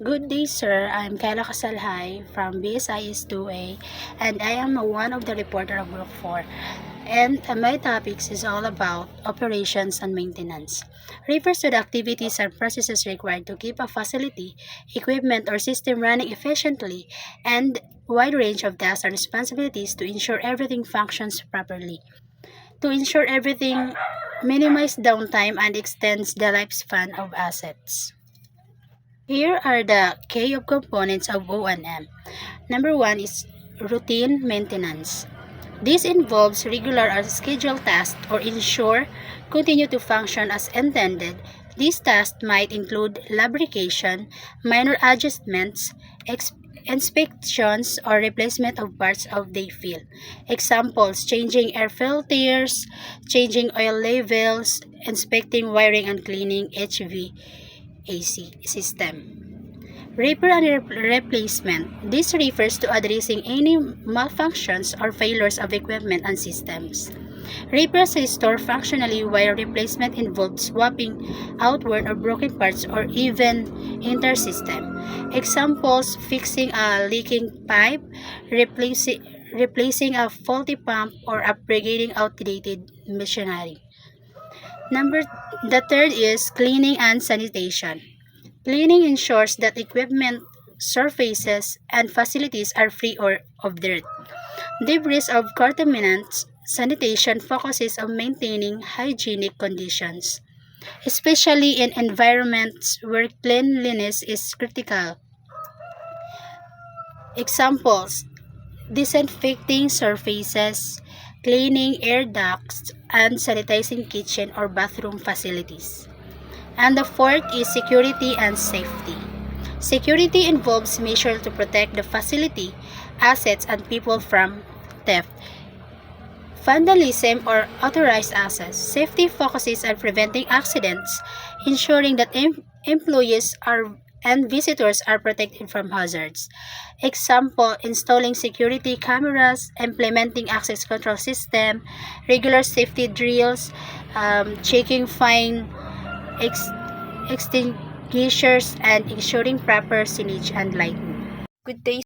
Good day, sir. I'm Kayla Casalhay from BSIS 2A, and I am one of the reporter of Group 4. And my topics is all about operations and maintenance. Refers to the activities and processes required to keep a facility, equipment, or system running efficiently, and wide range of tasks and responsibilities to ensure everything functions properly. To ensure everything minimize downtime and extends the lifespan of assets. Here are the key of components of O&M. Number one is routine maintenance. This involves regular or scheduled tasks or ensure continue to function as intended. These tasks might include lubrication, minor adjustments, inspections, or replacement of parts of the field. Examples: changing air filters, changing oil levels, inspecting wiring, and cleaning HVAC system. Repair and replacement. This refers to addressing any malfunctions or failures of equipment and systems. Repairs restore functionally, while replacement involves swapping out worn or broken parts or even entire system. Examples: fixing a leaking pipe, replacing a faulty pump, or upgrading outdated machinery. The third is cleaning and sanitation. Cleaning ensures that equipment, surfaces, and facilities are free of dirt, debris, of contaminants. Sanitation focuses on maintaining hygienic conditions, especially in environments where cleanliness is critical. Examples: disinfecting surfaces, cleaning air ducts, and sanitizing kitchen or bathroom facilities. And the fourth is security and safety. Security involves measures to protect the facility, assets, and people from theft, vandalism, or unauthorized access. Safety focuses on preventing accidents, ensuring that employees and visitors are protected from hazards. Example: installing security cameras, implementing access control system, regular safety drills, checking fire extinguishers, and ensuring proper signage and lighting. Good day.